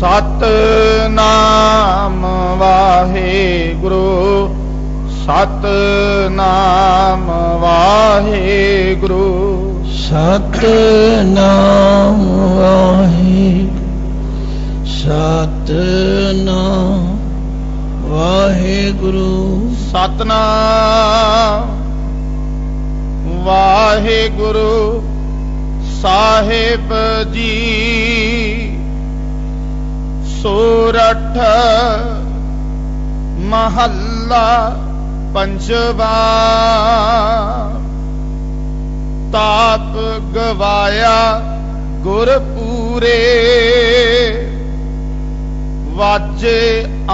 सतनाम वाहेगुरु सतनाम वाहेगुरु सतनाम वाहेगुरु सतनाम वाहेगुरु सतनाम वाहेगुरु साहिब जी सोरठ महला पंचवा ताप गवाया गुरपूरे वाजे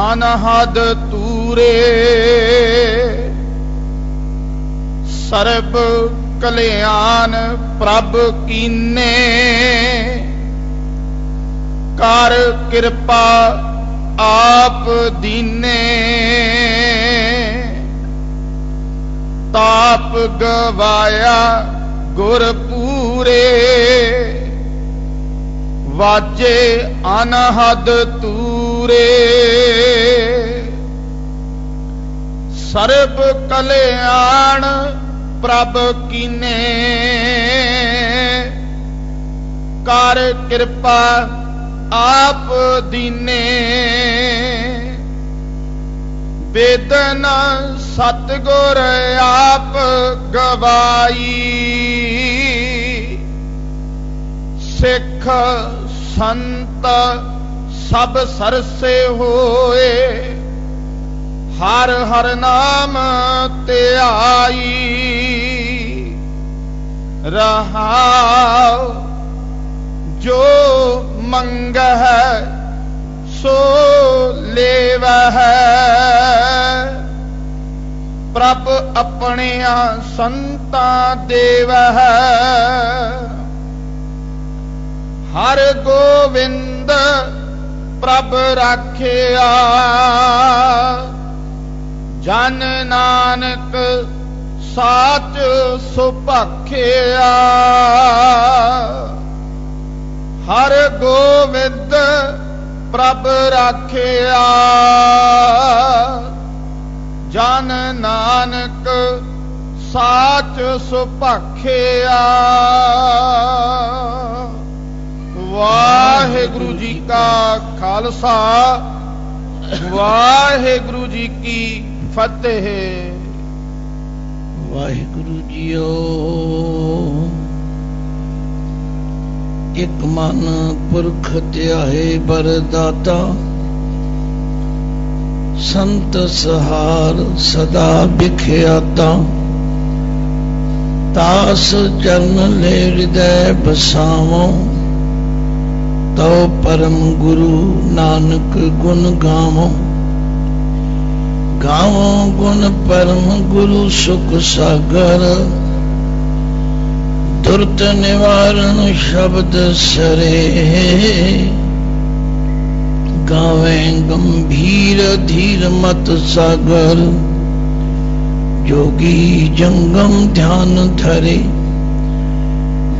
अनहद तूरे सर्ब कल्याण प्रभ कीने कर कृपा आप दीने ताप गवाया गुरपूरे वाजे अनहद तूरे सर्ब कल्याण प्रभ कीने कर कृपा आप दीने बेदन सतगुर आप गवाई सिख संत सब सरसे होए हर हर नाम ते आई रहाओ जो मंग है सो लेव है प्रभ अपने संता देव है हर गोविंद प्रभ राखिया जन नानक साच सुभखिया हर गोविंद प्रभ राखिया जन नानक साच सुभखिया। वाहेगुरु जी का खालसा वाहेगुरु जी की फतेह। वाहेगुरु जीओ एक मन पुरख ध्याए बरदाता संत सहार सदा बिख्याता तास चरण ले हृदय बसावो तो परम गुरु नानक गुण गावो गावो गुण परम गुरु सुख सागर दुर्त निवारण शब्द सरे गावे गंभीर धीर मत सागर जोगी जंगम ध्यान धरे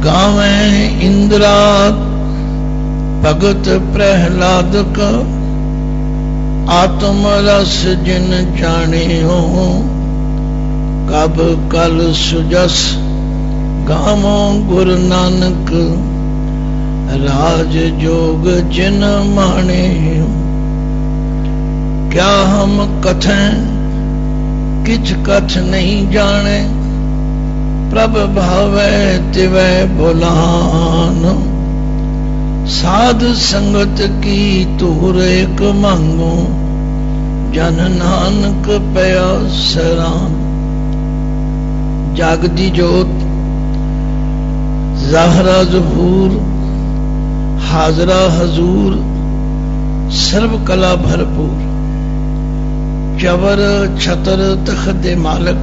गावे इंद्रात भगत प्रहलाद का आत्म रस जिन जाने हो कब कल सुजस गावो गुरु नानक राज जोग जिन माने क्या हम कथें किछ कथ नहीं जाने प्रभ भावे तिवै बुलान साध संगत की तूर एक मांगो जन नानक पया सरान जागदी जोत ज़ाहरा ज़हूर हाजरा हजूर सर्व कला भरपूर चवर छतर तखदे मालक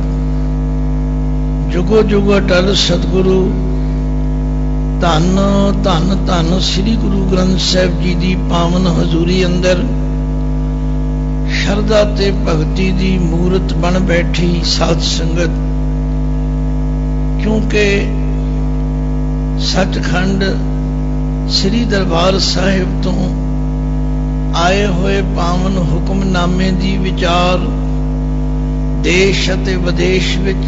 जुगो जुगो अटल सतगुरु धन धन धन श्री गुरु ग्रंथ साहिब जी दी पावन हजूरी अंदर शरदा ते भगती दी मूरत बन बैठी साध संगत। क्योंकि सचखंड श्री दरबार साहिब तो ਆਏ ਹੋਏ ਪਾਵਨ ਹੁਕਮਨਾਮੇ ਦੀ ਵਿਚਾਰ ਦੇਸ਼ ਅਤੇ ਵਿਦੇਸ਼ ਵਿੱਚ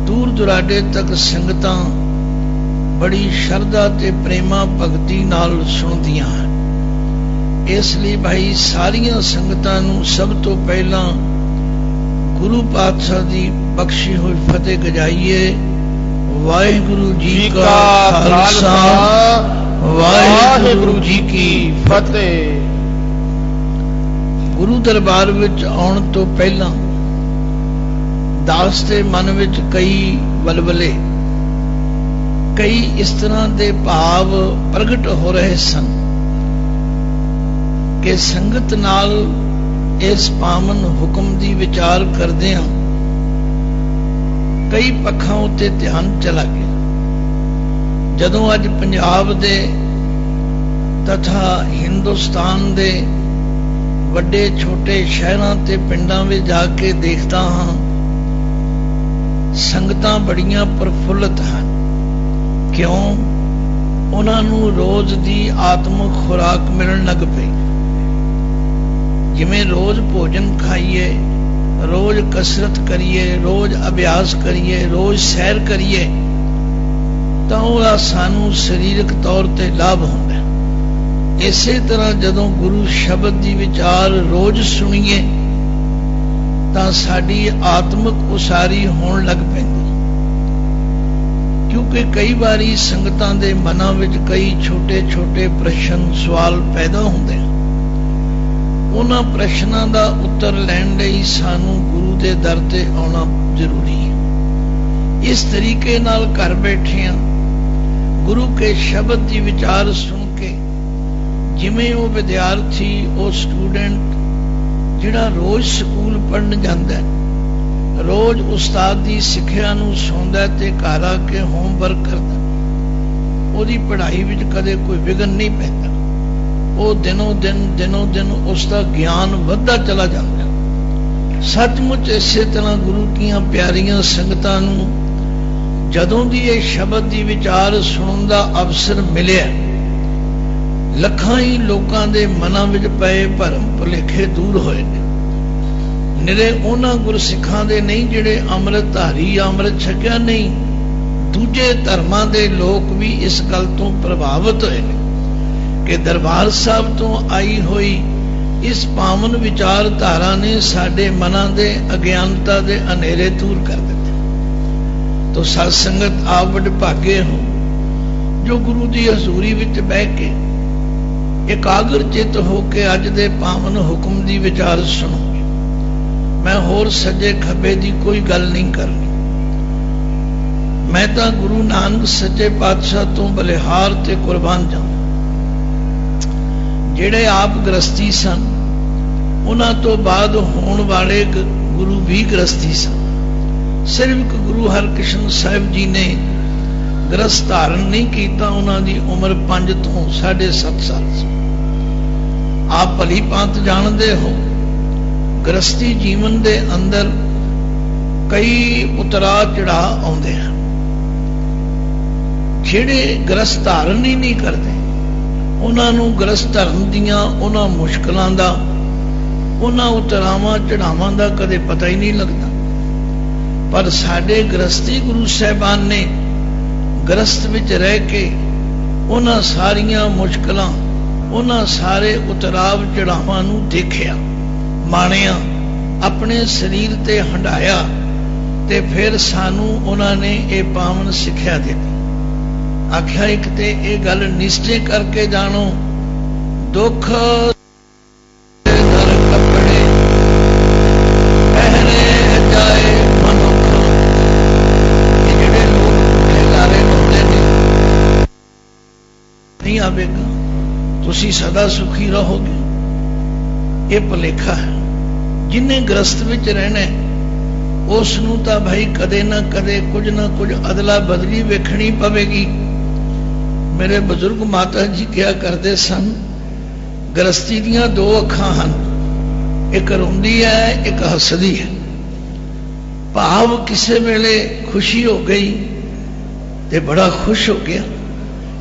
ਦੂਰ ਦੁਰਾਡੇ ਤੱਕ ਸੰਗਤਾਂ ਬੜੀ ਸ਼ਰਧਾ ਤੇ ਪ੍ਰੇਮਾ ਭਗਤੀ ਨਾਲ ਸੁਣਦੀਆਂ ਹਨ। ਇਸ ਲਈ ਭਾਈ ਸਾਰੀਆਂ ਸੰਗਤਾਂ ਨੂੰ ਸਭ ਤੋਂ ਪਹਿਲਾਂ ਗੁਰੂ ਪਾਤਸ਼ਾਹ ਦੀ ਬਖਸ਼ੀ ਹੋਈ ਫਤਿਹ ਗਜਾਈਏ। ਵਾਹਿਗੁਰੂ ਜੀ ਕਾ ਖਾਲਸਾ, ਵਾਹਿਗੁਰੂ ਜੀ ਕੀ ਫਤਿਹ। ਗੁਰੂ ਦਰਬਾਰ ਵਿੱਚ ਆਉਣ ਤੋਂ ਪਹਿਲਾਂ ਦਾਸ ਦੇ ਮਨ ਵਿੱਚ ਕਈ ਵਲਵਲੇ, ਕਈ ਇਸ ਤਰ੍ਹਾਂ ਦੇ ਭਾਵ ਪ੍ਰਗਟ ਹੋ ਰਹੇ ਸਨ ਕਿ ਸੰਗਤ ਨਾਲ ਇਸ ਪਾਵਨ ਹੁਕਮ ਦੀ ਵਿਚਾਰ ਕਰਦਿਆਂ ਕਈ ਪੱਖਾਂ ਉੱਤੇ ਧਿਆਨ ਚਲਾ ਗਿਆ। ਜਦੋਂ ਅੱਜ ਪੰਜਾਬ ਦੇ ਤਥਾ ਹਿੰਦੁਸਤਾਨ ਦੇ ਵੱਡੇ ਛੋਟੇ ਸ਼ਹਿਰਾਂ ਤੇ ਪਿੰਡਾਂ ਵਿੱਚ ਜਾ ਕੇ ਦੇਖਦਾ ਹਾਂ, ਸੰਗਤਾਂ ਬੜੀਆਂ ਪ੍ਰਫੁੱਲਤ ਹਨ। ਕਿਉਂ? ਉਹਨਾਂ ਨੂੰ ਰੋਜ਼ ਦੀ ਆਤਮਿਕ ਖੁਰਾਕ ਮਿਲਣ ਲੱਗ ਪਈ। ਜਿਵੇਂ ਰੋਜ਼ ਭੋਜਨ ਖਾਈਏ, ਰੋਜ਼ ਕਸਰਤ ਕਰੀਏ, ਰੋਜ਼ ਅਭਿਆਸ ਕਰੀਏ, ਰੋਜ਼ ਸੈਰ ਕਰੀਏ ਤਾਂ ਉਹਦਾ ਸਾਨੂੰ ਸਰੀਰਕ ਤੌਰ ਤੇ ਲਾਭ ਹੁੰਦਾ ਹੈ। ਇਸੇ ਤਰ੍ਹਾਂ ਜਦੋਂ ਗੁਰੂ ਸ਼ਬਦ ਦੀ ਵਿਚਾਰ ਰੋਜ਼ ਸੁਣੀਏ ਤਾਂ ਸਾਡੀ ਆਤਮਿਕ ਉਸਾਰੀ ਹੋਣ ਲੱਗ ਪੈਂਦੀ। ਕਿਉਂਕਿ ਕਈ ਵਾਰੀ ਸੰਗਤਾਂ ਦੇ ਮਨਾਂ ਵਿੱਚ ਕਈ ਛੋਟੇ ਛੋਟੇ ਪ੍ਰਸ਼ਨ ਸਵਾਲ ਪੈਦਾ ਹੁੰਦੇ ਹਨ। ਉਹਨਾਂ ਪ੍ਰਸ਼ਨਾਂ ਦਾ ਉੱਤਰ ਲੈਣ ਲਈ ਸਾਨੂੰ ਗੁਰੂ ਦੇ ਦਰ ਤੇ ਆਉਣਾ ਜ਼ਰੂਰੀ ਹੈ। ਇਸ ਤਰੀਕੇ ਨਾਲ ਘਰ ਬੈਠਿਆਂ ਗੁਰੂ ਕੇ ਸ਼ਬਦ ਦੀ ਵਿਚਾਰ ਸੁਣ ਕੇ, ਜਿਵੇਂ ਉਹ ਵਿਦਿਆਰਥੀ, ਉਹ ਸਟੂਡੈਂਟ ਜਿਹੜਾ ਰੋਜ਼ ਸਕੂਲ ਪੜ੍ਹਨ ਜਾਂਦਾ ਹੈ, ਰੋਜ਼ ਉਸਤਾਦ ਦੀ ਸਿੱਖਿਆ ਨੂੰ ਸੁਣਦਾ ਤੇ ਘਰ ਆ ਕੇ ਹੋਮਵਰਕ ਕਰਦਾ, ਉਹਦੀ ਪੜ੍ਹਾਈ ਵਿੱਚ ਕਦੇ ਕੋਈ ਵਿਘਨ ਨਹੀਂ ਪੈਂਦਾ। ਉਹ ਦਿਨੋਂ ਦਿਨ ਉਸ ਦਾ ਗਿਆਨ ਵੱਧਦਾ ਚਲਾ ਜਾਂਦਾ। ਸੱਚਮੁੱਚ ਇਸੇ ਤਰ੍ਹਾਂ ਗੁਰੂ ਦੀਆਂ ਪਿਆਰੀਆਂ ਸੰਗਤਾਂ ਨੂੰ ਜਦੋਂ ਦੀ ਇਹ ਸ਼ਬਦ ਦੀ ਵਿਚਾਰ ਸੁਣਨ ਦਾ ਅਵਸਰ ਮਿਲਿਆ, ਲੱਖਾਂ ਹੀ ਲੋਕਾਂ ਦੇ ਮਨਾਂ ਵਿੱਚ ਪਏ ਭਰਮ ਭੁਲੇਖੇ ਦੂਰ ਹੋਏ ਨੇ। ਨਿਰੇ ਉਹਨਾਂ ਗੁਰਸਿੱਖਾਂ ਦੇ ਨਹੀਂ ਜਿਹੜੇ ਅੰਮ੍ਰਿਤ ਧਾਰੀ, ਅੰਮ੍ਰਿਤ ਛਕਿਆ ਨਹੀਂ, ਦੂਜੇ ਧਰਮਾਂ ਦੇ ਲੋਕ ਵੀ ਇਸ ਗੱਲ ਤੋਂ ਪ੍ਰਭਾਵਿਤ ਹੋਏ ਨੇ ਕਿ ਦਰਬਾਰ ਸਾਹਿਬ ਤੋਂ ਆਈ ਹੋਈ ਇਸ ਪਾਵਨ ਵਿਚਾਰਧਾਰਾ ਨੇ ਸਾਡੇ ਮਨਾਂ ਦੇ ਅਗਿਆਨਤਾ ਦੇ ਹਨੇਰੇ ਦੂਰ ਕਰ ਦਿੱਤੇ। ਤੋ ਸਤ ਸੰਗਤ ਆਪ ਵਡਭਾਗੇ ਹੋ ਜੋ ਗੁਰੂ ਦੀ ਹਜ਼ੂਰੀ ਵਿੱਚ ਬਹਿ ਕੇ ਇਕਾਗਰ ਚਿੱਤ ਹੋ ਕੇ ਅੱਜ ਦੇ ਪਾਵਨ ਹੁਕਮ ਦੀ ਵਿਚਾਰ ਸੁਣੋ। ਮੈਂ ਹੋਰ ਸੱਜੇ ਖੱਬੇ ਦੀ ਕੋਈ ਗੱਲ ਨਹੀਂ ਕਰਨੀ। ਮੈਂ ਤਾਂ ਗੁਰੂ ਨਾਨਕ ਸੱਚੇ ਪਾਤਸ਼ਾਹ ਤੋਂ ਬਲਿਹਾਰ ਤੇ ਕੁਰਬਾਨ ਜਾਵਾਂ। ਜਿਹੜੇ ਆਪ ਗ੍ਰਸਤੀ ਸਨ, ਉਹਨਾਂ ਤੋਂ ਬਾਅਦ ਹੋਣ ਵਾਲੇ ਗੁਰੂ ਵੀ ਗ੍ਰਸਤੀ ਸਨ। ਸਿਰਫ ਇੱਕ ਗੁਰੂ ਹਰਕ੍ਰਿਸ਼ਨ ਸਾਹਿਬ ਜੀ ਨੇ ਗ੍ਰਸਤ ਧਾਰਨ ਨਹੀਂ ਕੀਤਾ। ਉਹਨਾਂ ਦੀ ਉਮਰ 5 ਤੋਂ 7.5 ਸਾਲ ਸੀ। ਆਪ ਭਲੀ ਭਾਂਤ ਜਾਣਦੇ ਹੋ, ਗ੍ਰਸਤੀ ਜੀਵਨ ਦੇ ਅੰਦਰ ਕਈ ਉਤਰਾ ਚੜਾ ਆਉਂਦੇ ਹਨ। ਜਿਹੜੇ ਗ੍ਰਸਤ ਧਾਰਨ ਹੀ ਨਹੀਂ ਕਰਦੇ, ਉਹਨਾਂ ਨੂੰ ਗ੍ਰਸਤ ਧਰਮ ਦੀਆਂ ਉਹਨਾਂ ਮੁਸ਼ਕਲਾਂ ਦਾ, ਉਹਨਾਂ ਉਤਰਾਵਾਂ ਚੜਾਵਾਂ ਦਾ ਕਦੇ ਪਤਾ ਹੀ ਨਹੀਂ ਲੱਗਦਾ। ਪਰ ਸਾਡੇ ਗ੍ਰਸਤੀ ਗੁਰੂ ਸਾਹਿਬਾਨ ਨੇ ਗ੍ਰਸਤ ਵਿੱਚ ਰਹਿ ਕੇ ਉਹਨਾਂ ਸਾਰੀਆਂ ਮੁਸ਼ਕਲਾਂ, ਉਹਨਾਂ ਸਾਰੇ ਉਤਰਾਵ ਚੜਾਵਾਂ ਨੂੰ ਦੇਖਿਆ, ਮਾਣਿਆ, ਆਪਣੇ ਸਰੀਰ ਤੇ ਹੰਢਾਇਆ ਤੇ ਫਿਰ ਸਾਨੂੰ ਉਹਨਾਂ ਨੇ ਇਹ ਪਾਵਨ ਸਿੱਖਿਆ ਦਿੱਤੀ। ਆਖਿਆ ਇੱਕ ਤੇ ਇਹ ਗੱਲ ਨਿਸ਼ਚੈ ਕਰਕੇ ਜਾਣੋ, ਦੁੱਖ ਦਰ ਕੱਪੜੇ ਪਹਿਰੇ ਜਾਏ ਮਨੁੱਖ। ਇਹ ਜਿਹੜੇ ਲੋਕ ਲਾਰੇ ਲਾਉਂਦੇ ਨੇ, ਨਹੀਂ ਆਵੇਗਾ, ਤੁਸੀਂ ਸਦਾ ਸੁਖੀ ਰਹੋਗੇ, ਇਹ ਭੁਲੇਖਾ ਹੈ। ਜਿਨੇ ਗ੍ਰਸਤ ਵਿੱਚ ਰਹਿਣਾ ਉਸ ਨੂੰ ਤਾਂ ਭਾਈ ਕਦੇ ਨਾ ਕਦੇ ਕੁਝ ਨਾ ਕੁਝ ਅਦਲਾ ਬਦਲੀ ਵੇਖਣੀ ਪਵੇਗੀ। ਮੇਰੇ ਬਜ਼ੁਰਗ ਮਾਤਾ ਜੀ ਕਿਹਾ ਕਰਦੇ ਸਨ, ਗ੍ਰਸਤੀ ਦੀਆਂ 2 ਅੱਖਾਂ ਹਨ, ਇੱਕ ਰੋਂਦੀ ਹੈ, ਇੱਕ ਹੱਸਦੀ ਹੈ। ਭਾਵ ਕਿਸੇ ਵੇਲੇ ਖੁਸ਼ੀ ਹੋ ਗਈ ਤੇ ਬੜਾ ਖੁਸ਼ ਹੋ ਗਿਆ,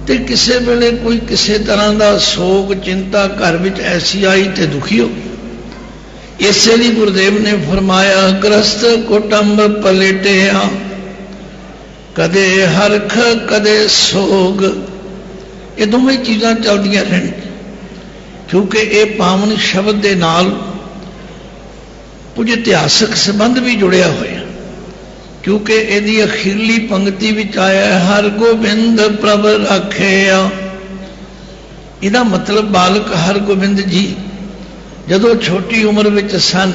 ते किसे वेले कोई किसे तरह का सोग चिंता घर में ऐसी आई तो दुखी हो गई। इसे लिए गुरुदेव ने फरमाया ग्रस्त कुटुंब पलटिया कदे हरख कदे सोग, ये दोवें चीज़ां चलदियां रहन क्योंकि ये पावन शब्द के नाल कुछ इतिहासक संबंध भी जुड़िया होया। क्योंकि यदि अखीरली पंक्ति विच आया हर गोबिंद प्रभ रखिया, इहदा मतलब बालक हर गोबिंद जी जदों छोटी उम्र विच सन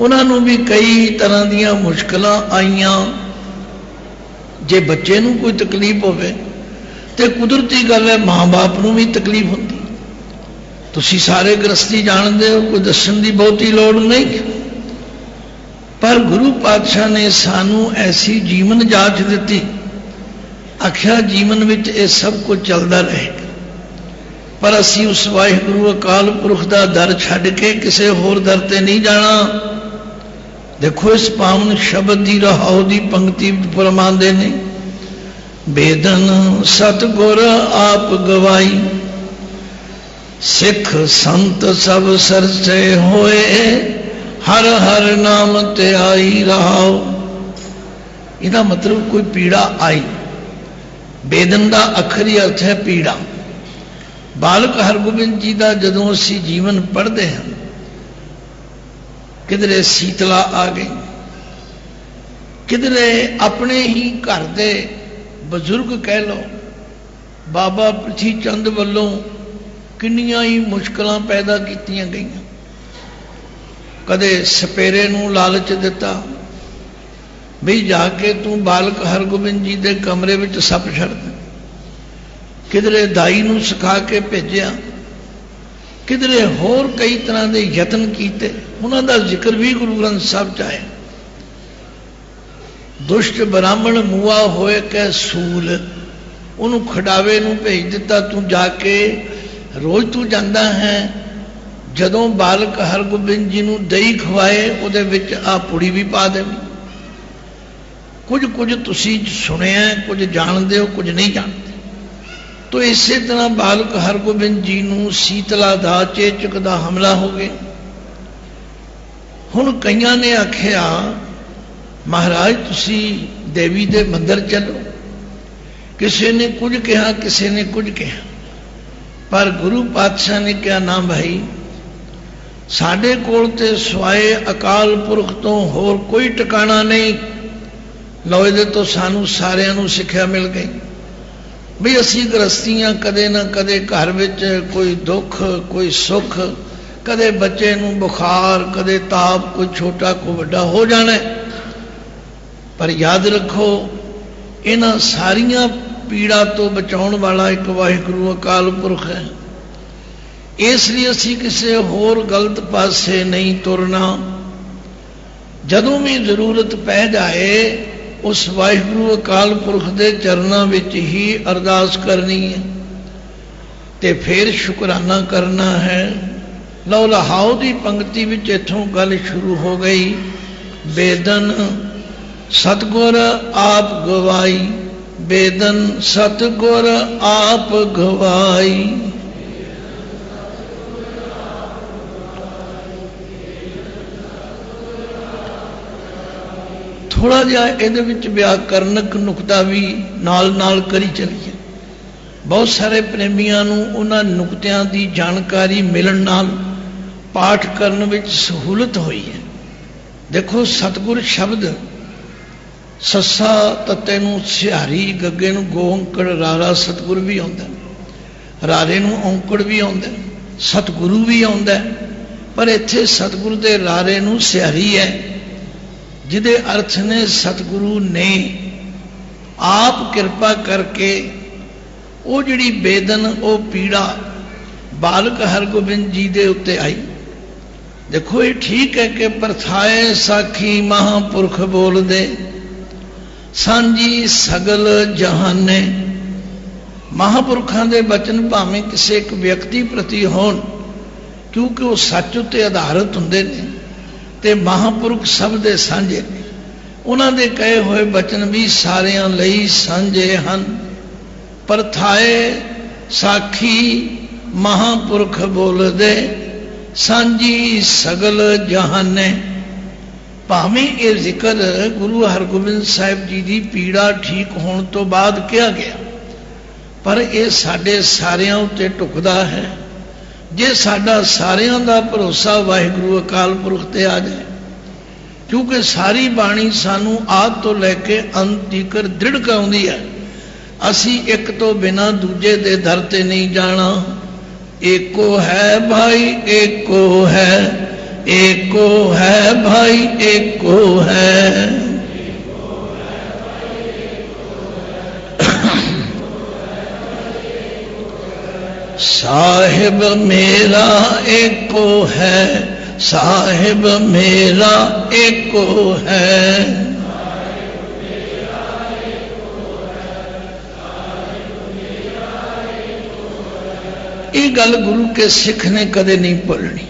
उन्होंने भी कई तरह दीयां मुश्किलां आईयां। जे बच्चे नूं कोई तकलीफ होवे ते कुदरती गल है माँ बाप नूं भी तकलीफ होंदी। तुसीं सारे गृहस्थी जानते हो, कोई दस्सण दी बहुती लोड़ नहीं। पर गुरु पातशाह ने सानू ऐसी जीवन जाच दी, आख्या जीवन में यह सब कुछ चलता रहेगा, पर असी उस वाहिगुरु अकाल पुरख का दर छड्ड के किसी होर दर ते नहीं जाना। देखो इस पावन शब्द की रहाओ की पंक्ति फरमाते ने बेदन सतगुर आप गवाई सिख संत सब सरसे होए हर हर नाम ते आई रहाओ। इहदा मतलब कोई पीड़ा आई, बेदन का अखरी अर्थ है पीड़ा। बालक हरगोबिंद जी का जदों असी जीवन पढ़ते हैं किधरे शीतला आ गई, किधरे अपने ही घर दे बजुर्ग कह लो बाबा पृथ्वी चंद वालों किन्नियां ही मुश्किलां पैदा कीतियां गईयां। कदे सपेरे नूं लालच दिता भी जाके तू बालक हरगोबिंद जी के कमरे में सप छड़ दे, किधरे दाई नूं सिखा के भेजिया, किधरे होर कई तरह के यत्न किए। उन्हां दा जिक्र भी गुरु ग्रंथ साहब च आया। दुष्ट ब्राह्मण मुआ होए कै सूल, उन्होंने खड़ावे नूं भेज दिता, तू जाके रोज तू जाता है जदों बालक हरगोबिंद जी नूं दही खवाए उहदे विच आ पुड़ी भी पा देवी। कुछ कुछ तुसीं सुनिया, कुछ जानते हो, कुछ नहीं जानते। तो इस तरह बालक हरगोबिंद जी नूं शीतला दा चेचक दा हमला हो गया। हुण कईयां ने आखिया महाराज तुसी देवी दे मंदिर चलो, किसी ने कुछ कहा, किसी ने कुछ कहा, पर गुरु पातशाह ने क्या ना भाई साडे कोल ते स्वाए अकाल पुरख तो होर कोई ठिकाना नहीं। लो इहदे तो सानू सारियां नू सिक्ख्या मिल गई भी असी गृहस्थियां कदे ना कदे घर विच कोई दुख कोई सुख, कदे बच्चे नू बुखार, कदे ताप, कोई छोटा कोई बड़ा हो जाना है। पर याद रखो इन्हां सारियां पीड़ा तो बचाउण वाला एक वाहिगुरु अकाल पुरख है। इसलिए असी किसी होर गलत पासे नहीं तुरना। जदों भी जरूरत पै जाए उस वाहिगुरु अकाल पुरख के चरणों विच ही अरदास करनी है ते फिर शुकराना करना है। लो लहाओ की पंक्ति विच इत्थों गल शुरू हो गई। बेदन सतगुर आप गवाई, बेदन सतगुर आप गवाई। थोड़ा जिहा इहदे विच व्याकरणक नुकता भी नाल नाल करी चलीए। बहुत सारे प्रेमियां नूं उन्हां नुकतियां की जानकारी मिलण नाल पाठ करन विच सहूलत हुई है। देखो सतगुर शब्द सस्सा तत्ते नूं सिहारी, गग्गे नूं गो अंकड़ रारा सतगुर भी आउंदा, रारे नूं औंकड़ भी आउंदा, सतगुरु भी आउंदा। पर इत्थे सतगुरु दे रारे नूं सिहारी है, जिहदे अर्थ ने सतगुरु ने आप कृपा करके वो जिहड़ी बेदन वो पीड़ा बालक हरगोबिंद जी दे उत्ते आई। देखो ये ठीक है कि परथाए साखी महापुरख बोल दे सांझी सगल जहाने। महापुरखों के बचन भावें किसी एक व्यक्ति प्रति होण, क्योंकि वो सच उत्ते आधारित हुंदे ने ते महापुरख सब दे सांझे ने। उन्हां दे कहे हुए बचन भी सारियां लई सांझे हन। परथाए साखी महापुरख बोल दे सांझी सगल जहाने। भावें ये जिक्र गुरु हरगोबिंद साहिब जी की पीड़ा ठीक होने तो बाद किया गया, पर यह साडे सारियां उत्ते ढुकदा है। जे साडा सारियां दा भरोसा वाहिगुरु अकाल पुरख ते आ जाए, क्योंकि सारी बाणी सानू आद तो लैके अंत तीकर दृढ़ कराउंदी है। असी एक तो बिना दूजे दे दर ते नहीं जाना। एको है भाई एको है, एको है भाई एको है। साहिब मेरा एको है, साहिब मेरा एको है। ये गल गुरु के सिख ने कदे नहीं भुलनी।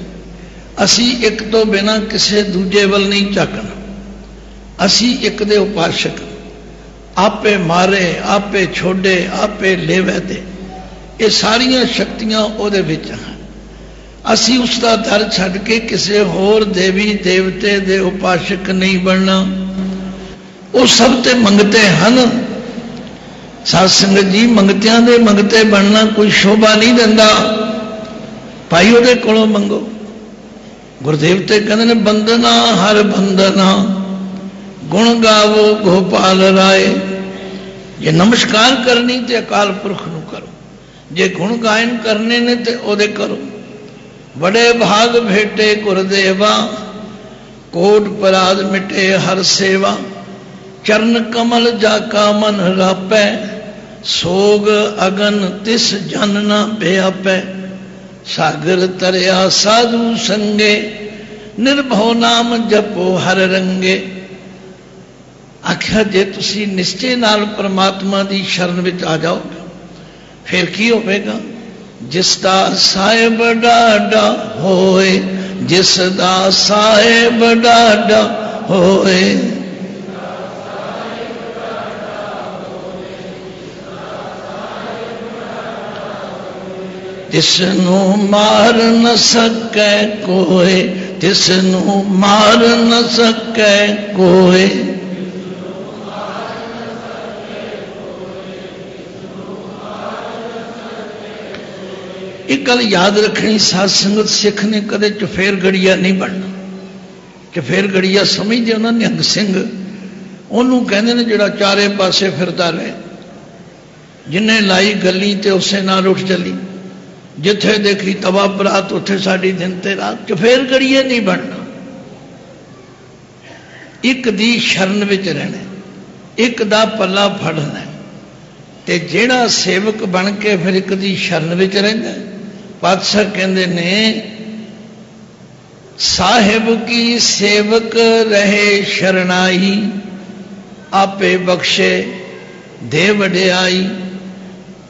असी एक तो बिना किसी दूजे वल नहीं झाकना। असी एक दे उपासक, आपे मारे आपे छोड़े आपे लेवे दे, ये सारिया शक्तियां ओदे विच हैं। असी उसका दर छड्ड के किसी होर देवी देवते दे उपासक नहीं बनना। वो सब ते मंगते हैं। साध संगत जी, मंगतियां दे मंगते बनना कोई शोभा नहीं दिंदा। भाई उहदे कोलों मंगो। गुरुदेव ते कहंदे ने बंदना हर बंदना गुण गावो गोपाल राय। जे नमस्कार करनी ते अकाल पुरख नूं करो, जे गुण गायन करने ने ते ओदे करो। बड़े भाग भेटे गुरदेवा कोट पराध मिटे हर सेवा। चरण कमल जाका मन रापै सोग अगन तिस जन न व्यापै। सागर तरया साधु संगे निर्भव नाम जपो हर रंगे। आख्या जे तुसी निश्चय नाल परमात्मा दी शरण विच आ जाओगे, फिर की होवेगा? जिसदा साहिब डाडा होए, जिसदा साहिब डाडा होए। तिसनू मार न सकै कोई, तिसनू मार न सकै कोई। एक गल याद रखनी, साध संगत सिख ने कदे चफेर गड़िया नहीं बनना। चफेर गड़िया समझते उन्होंने निहंग सिंह उन्होंने कहते हैं जोड़ा चारे पासे फिरता रहे, जिन्हें लाई गली तो उसे नाल उठ चली, जिथे देखी तवा परात उथे साड़ी दिन ते रात। चफेर गड़िए नहीं बनना। एक दी शरण विच रहना, एक दा पल्ला फड़ना। ते जेड़ा सेवक बन के फिर एक दी शरण विच रहिंदा, पातशाह कहंदे ने साहिब की सेवक रहे शरणाई। आपे बख्शे दे वड्याई।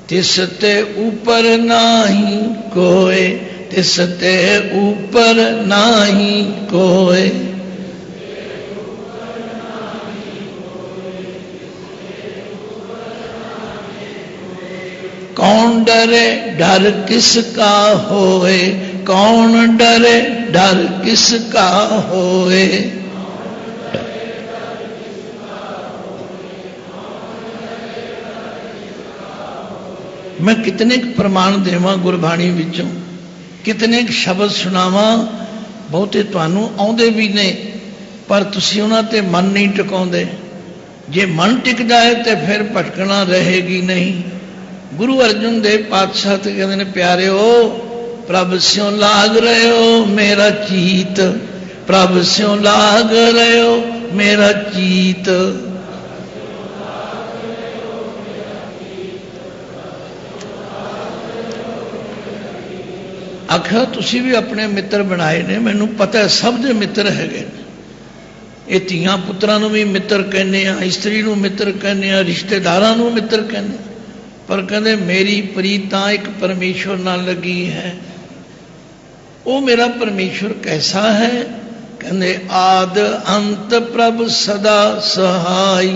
तिसते ऊपर नाही कोई, तिसते ऊपर नाही कोई। कौन डरे डर किसका होए, कौन डरे डर किसका होए। मैं कितने प्रमाण देवां गुरबाणी विचों, कितने शब्द सुनावां। बहुते तुहानूं आउंदे भी ने, पर तुसीं उन्हां ते मन नहीं टिकाउंदे। जे मन टिक जाए तो फिर भटकना रहेगी नहीं। गुरु अर्जुन देव पातशाह ते कहंदे ने प्यारिओ, प्रभ स्यों लाग रहे हो मेरा चीत, प्रभ स्यों लाग रहे हो मेरा चीत। आखिया तुसी भी अपने मित्र बनाए ने, मैनू पता है सब दे मित्र है। ये धीआं पुत्रां नूं भी मित्र कहने, इस्त्री नूं मित्र कहने, रिश्तेदारां नूं मित्र कहने, पर कहते मेरी प्रीत तां एक परमेश्वर नाल लगी है। वो मेरा परमेश्वर कैसा है? कहते आद अंत प्रभ सदा सहाय,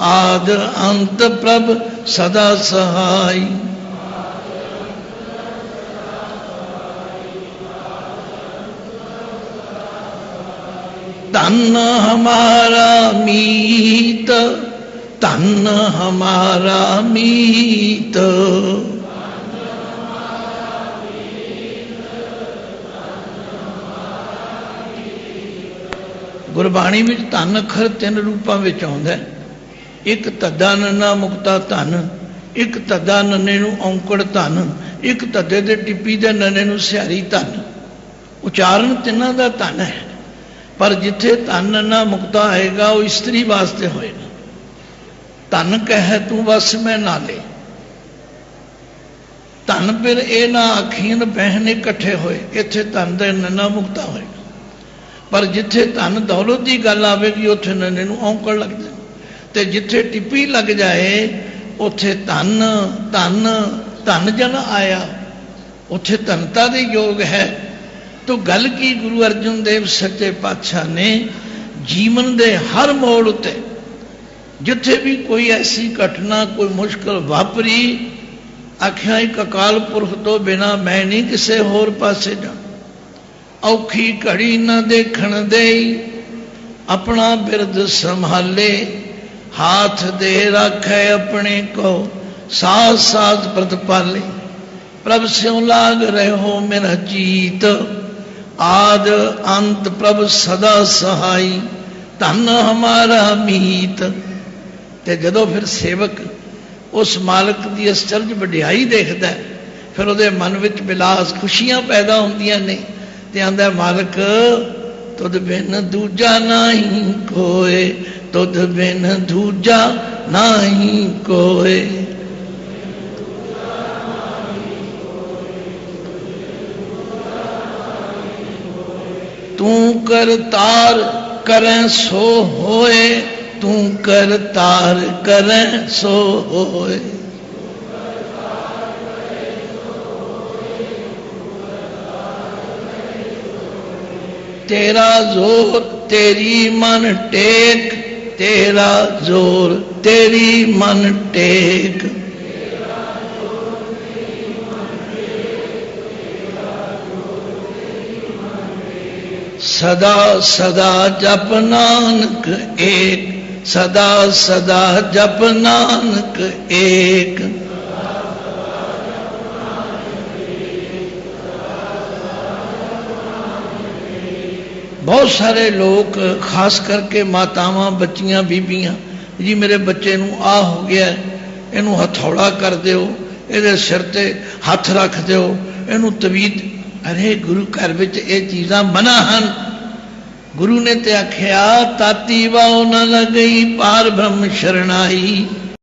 आद अंत प्रभ सदा सहाय। धन हमारा मीत, धन हमारा मीत। गुरबाणी में धन अखर 3 रूपों में आउंदा है। एक धद्दा नन्ना मुक्ता धन, एक धद्दा नन्ने नूं औंकड़ धन, एक धद्दे दे टिप्पी दे नन्ने नूं सिहारी धन। उचारण तिन्हां दा धन है, पर जिथे धन नन्ना मुक्ता आएगा वो इस्त्री वास्ते होएगा। धन कह तू बस मैं नाले, धन फिर ये ना आखीन बहन इकट्ठे होए, इत्थे धन दे नन्ना मुक्ता होएगा। पर जिथे धन दौलत की गल आएगी उत्थे नन्ने नूं औंकड़ लग जाए, ते जिथे टिप्पी लग जाए उथे धन धन धन जन आया, उथे धनता दे योग है। तो गल की गुरु अर्जन देव सच्चे पातशाह ने जीवन दे हर मोड़ उते जिथे भी कोई ऐसी घटना कोई मुश्किल वापरी, आख्या एक अकाल पुरख तो बिना मैं नहीं किसे होर पासे जा। औखी घड़ी न देखण दे, अपना बिरद संभाले, हाथ दे रखे अपने को, साथ साथ प्रतिपाले। प्रभ स्यों लाग रहे हो मेरा जीत, आद अंत प्रभ सदा सहाय। धन हमारा मीत। ते जदों फिर सेवक उस मालिक की अचरज वडियाई देखता है, फिर उहदे मन विच बिलास खुशियां पैदा होंदियां ने, ते आंदा मालिक तुद बिन दूजा नहीं कोय, तुद बिन दूजा नहीं कोय। तू करतार करें सो होए, तू करतार करें सो होए। तेरा जोर तेरी मन टेक, तेरा जोर तेरी मन टेक। सदा सदा जप नानक एक, सदा सदा जप नानक एक। बहुत सारे लोग खास करके मातावां बच्चियां बीबियां जी मेरे बच्चे नूं आ हो गया, इनू हथौड़ा कर दिओ, इहदे सिर ते हथ रख दिओ, इनू तवीत। अरे गुरु घर विच ये चीज़ां मना हन। गुरु ने ते आख्या ताती वाओ न लगई पार ब्रह्म शरणाई।